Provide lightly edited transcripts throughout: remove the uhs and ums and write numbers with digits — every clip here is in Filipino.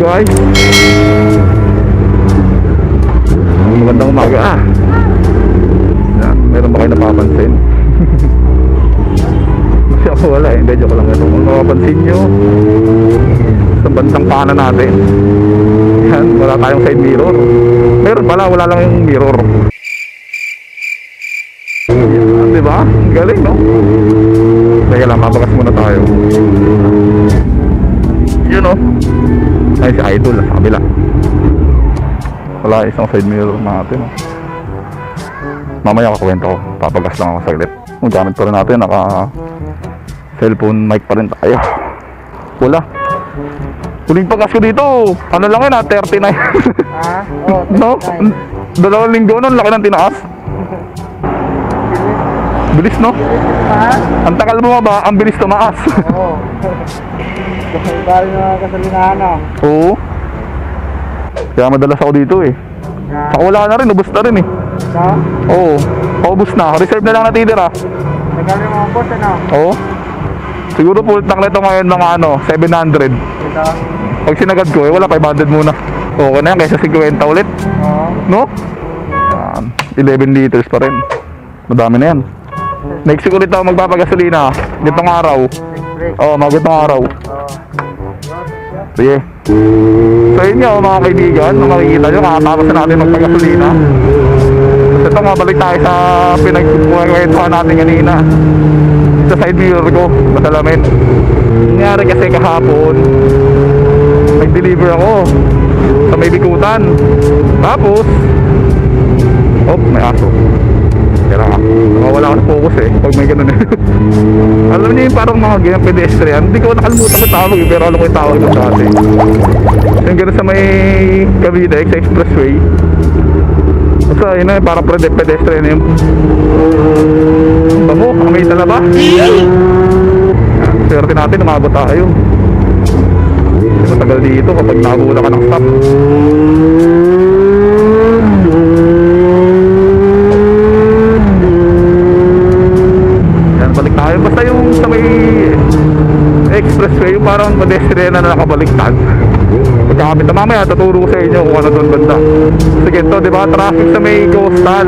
guys. Magandang umaga yan, meron ba kayo napapansin? Kasi ako wala eh, hindi, joke lang ito. Kung napapansin nyo sa bandang kanan natin, yan, wala tayong side mirror. Meron pala, wala lang yung mirror. Yan, diba? Galing, no? Teka lang, mabagas muna tayo. Yun, no? Ay, si Idol sa kabila. Wala isang side mirror natin, no? Mamaya kakwento ko, papagas lang ako saglit. Gamit pa rin natin, naka cellphone mic pa rin tayo. Wala. Huling pagas ko dito, ano lang yun 39. Oh, no? 2 linggo nun, laki ng tinaas. Bilis, no? Ang tagal mo ba, ang bilis tumaas. Oo. Bari na kasalinahan, no? Oo. Kaya madalas ako dito eh. Saka wala na rin, ubos na rin eh. No? Oo, paubos na. Reserve na lang natitira. Tagal yung mga boss, ano? Oo. Siguro full tank nito ngayon mga 700. Ito? Pag sinagad ko eh, wala 500 muna. Okay na yan, kaysa 50 ulit. Oo. No? Yan, 11 liters pa rin. Madami na yan. Next week ulit ako magpapagasolina. Gitong araw. Oo, magitong araw. Sige. So yun nga mga kaibigan, nung makikita nyo, kakatapos na natin magpagasolina. Tapos ito, mabalik tayo sa pinagkwentuhan natin kanina. Sa side mirror ko, masalamin. Nangyari kasi kahapon, nag-deliver ako sa may bikutan. Tapos, may aso. Kaya nga, wala ka na focus eh, pag may ganun eh. Alam niyo yung parang mga ganyan pedestrian, hindi ko nakalimutan ko tawag eh, pero alam ko yung tawag ko dati. Yung ganun sa may Cavite, sa expressway. Basta yun na, parang pedestrian yung bamo, may talaba. Swerte natin, umabot tayo. Hindi matagal dito kapag nakabula ka ng stop. Balik tayo, basta yung sa may expressway, yung parang pedestrian na nakabaliktad. Pagkakamit na mamaya, tuturo ko sa inyo kung ano doon banda. Sige ito, diba, traffic sa may coastal.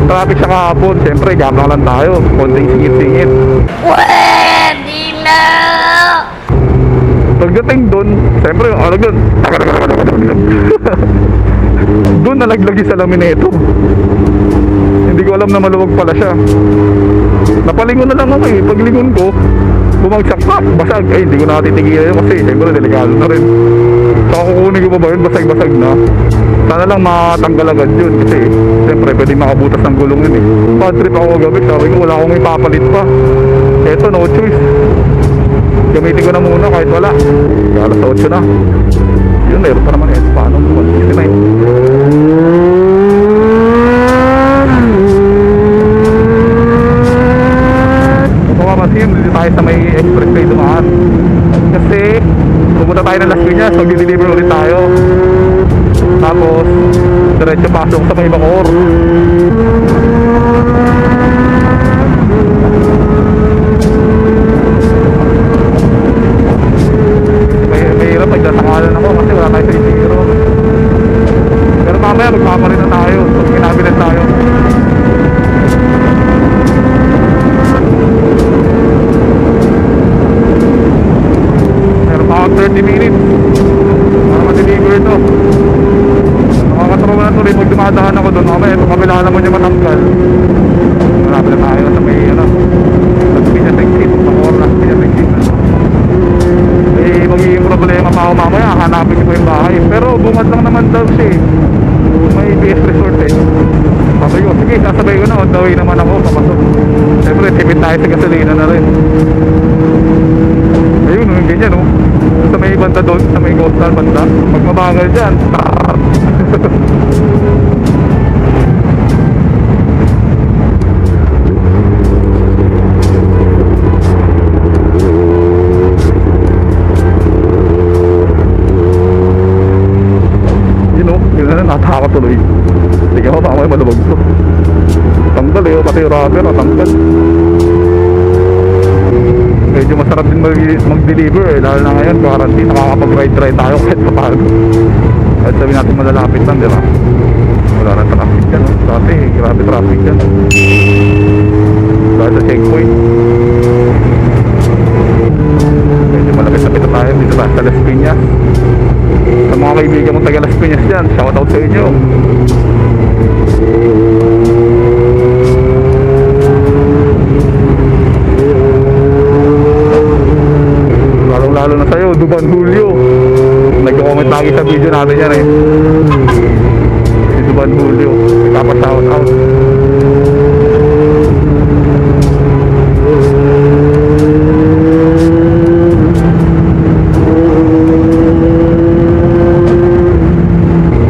Traffic sa kahapon, siyempre, gablang lang tayo, konting singit-singit. Pwede na! Pagdating doon, siyempre, ano doon? Doon nalaglag yung salamin na ito. Hindi ko alam na maluwag pala siya. Napalingon na lang ako eh. Paglingon ko, bumagsak pa, basag. Ay, hindi ko nakatitigilan yun kasi siyempre delikado na rin. Saka kukunin ko pa ba yun, basag-basag na. Sana lang matanggal agad yun kasi siyempre pwede makabutas ng gulong yun eh. Bad trip ako gabi, sabi ko wala akong ipapalit pa. Eto, no choice. Gamitin ko na muna kahit wala. Alas 8 na. Yun, meron pa naman eh. Paano? 169. Dito tayo sa may expressway dumaan kasi pupunta tayo ng Las Pinas, mag-deliver ulit tayo, tapos diretso pasok sa may Bacoor. May hirap nagdasangalan ako kasi wala tayo sa isiro, pero mamaya magpaparin na tayo pag kinabilan tayo. About 30 minutes para ma-deliver ito. Nakakatrawa na ito rin pag dumadaan ako doon. Mamaya ito kabila naman yung matanggal. Marami na tayo sa may Las Pinas exit. Bacoor, Las Pinas exit. Magiging problema pa ako mamaya, hanapin ko yung bahay. Pero bungad lang naman daw siya eh. May PS resort eh. Sabi ko, sige, sasabay ko na, on the way naman ako papasok. Siyempre, tipid tayo sa gasolina na rin. Ayun, yung ganyan oh. Sa may banda doon, sa may coastal banda, pag mabagal dyan, yun oh, yun na natakot tuloy. Hindi ka pa may malubog to. Tanggal eh, pati yung rubber, tanggal. medyo masarap din mag-deliver eh. Lalo na ngayon, quarantine, nakakapag-ride tayo kahit pa paano. Kahit sabihin natin malalapit lang, di ba? Wala na traffic dyan, no? Dati, grabe traffic dyan. Dahil sa checkpoint. Medyo malapit-lapit na tayo dito sa Las Pinas. Sa mga kaibigan mong taga Las Pinas dyan, shoutout sa inyo. Lalo na sa'yo, Duban Julio. Nag-comment lagi sa video natin yan eh. Si Duban Julio, nagpapa-shoutout.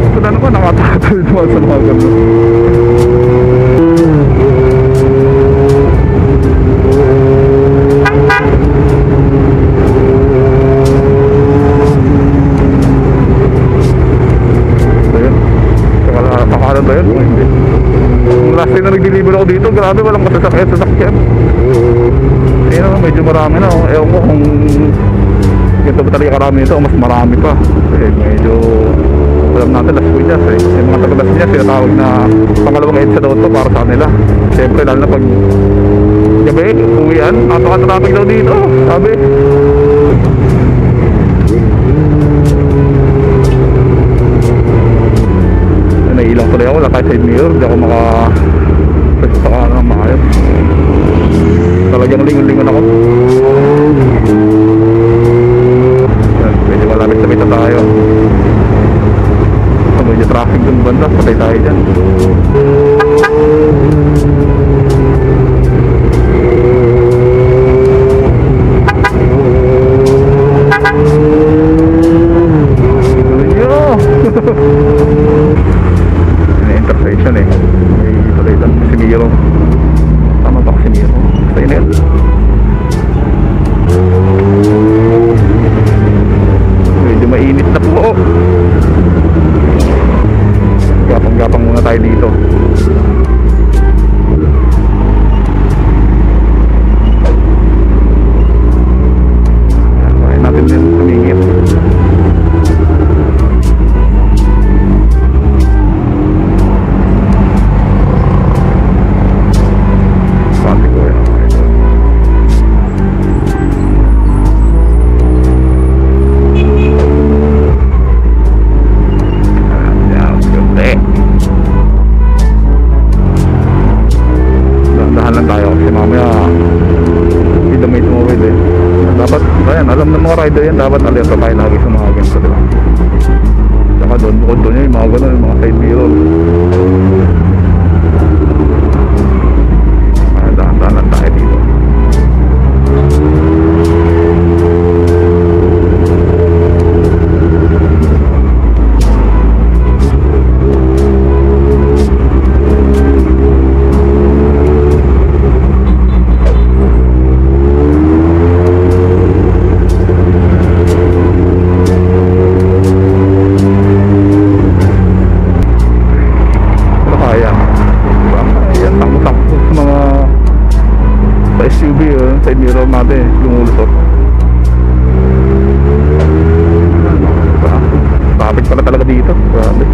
Ito na naman, nakatakal naman sa mga ganun. Ba yun? Hindi. Yung last time na nag-deliver ako dito, grabe walang masasakyan. Ayun naman, medyo marami na. Ewan ko kung ganito ba talaga karami nito o mas marami pa. Kasi medyo alam natin Las Pinas eh. Yung mga taga Las Pinas sinatawag na pangalawang EDSA daw ito para sa kanila. Siyempre lalo na pag gabi, uwian, napaka-traffic daw dito. Sabi nailang tuloy ako, wala kahit Sidemirror, hindi ako maka-pwesta ka ng maayos. Talagang lingon-lingon ako. Medyo malapit-lapit na tayo. Medyo traffic dun banda, patay tayo dyan. Intersection eh. May tuloy lang Sidemirror. Tama ba Sidemirror? Basta yun yan. Medyo mainit na po. Gapang-gapang muna tayo dito. Kaya natin din tumingin. Alam ng mga rider yan, dapat alerto tayo lagi sa mga ganito, diba? Saka doon, bukod doon yung mga gano'n, yung mga Sidemirror. Dahan-dahan lang tayo dito. Sidemirror natin lumulusot. Traffic pala talaga dito, grabe.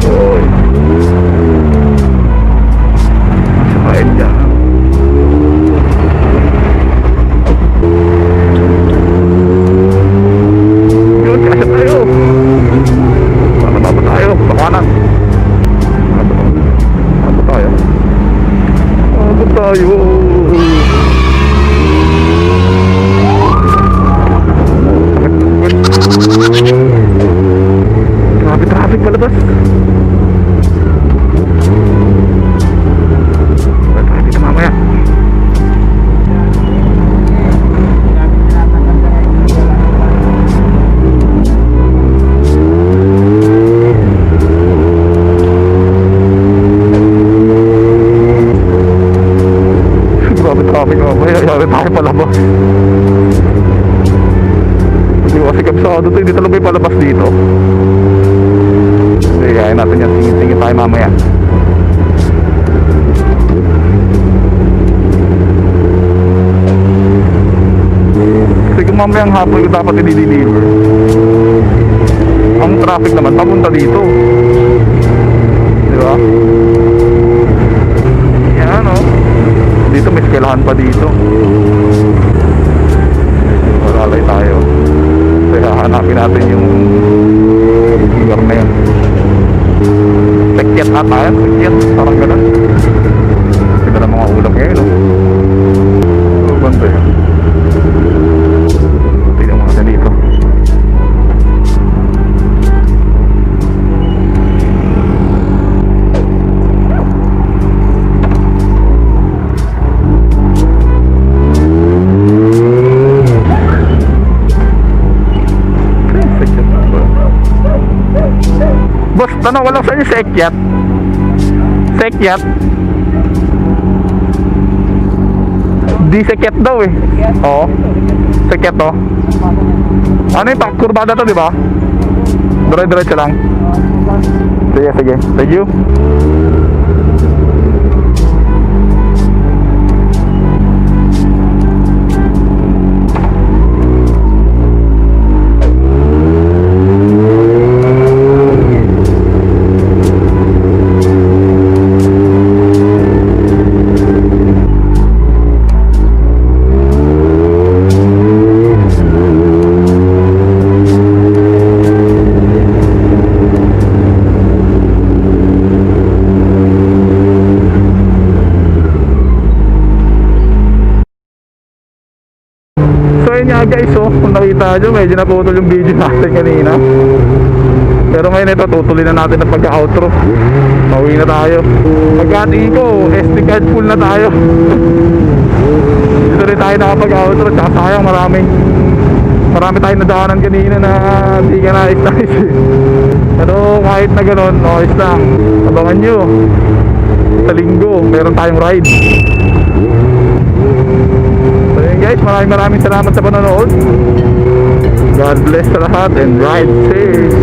Oy, sakain dyan. Yun, kasi tayo bakanan. Ano tayo? Grabe traffic palabas. Tayo dito mamaya. Traffic mamaya, yari tayo palabas. Hindi ko kasi kabisado to, hindi talaga may palabas dito. Sige, kaya natin yan. Singit-singit tayo mamaya. Kasi kung mamayang hapon ko dapat i-deliver, ang traffic naman papunta dito. Diba? Yan o. Dito may skalahan pa dito. Malalay tayo. Kaya hanapin natin yung lugar na yun. Sekyat ata yan. Sekyat. Parang ganun. Ganda ng mga ulap ngayon o. Banda yun. Tingnan mo natin dito. Boss, tanong ko lang sa inyo, sekyat? Sekyat? Di sekyat daw eh. Oo. Sekyat to. Ano yung kurbada to, di ba? Dire-diretso lang. Sige, sige. Thank you. Guys, oh, kung nakita nyo, medyo naputol yung video natin kanina. Pero ngayon ito, tutuloy na natin ang pagka-outro. Mauwi na tayo. Pagkatingin ko, SD card full na tayo. Dito rin tayo nakapag-outro. Tsaka sayang, marami tayong nadaanan kanina na hindi ka nais-nais. Pero kahit na ganon, okay lang. Abangan nyo, sa linggo, meron tayong ride. So yun guys, maraming salamat sa panonood. God bless sa lahat and ride safe.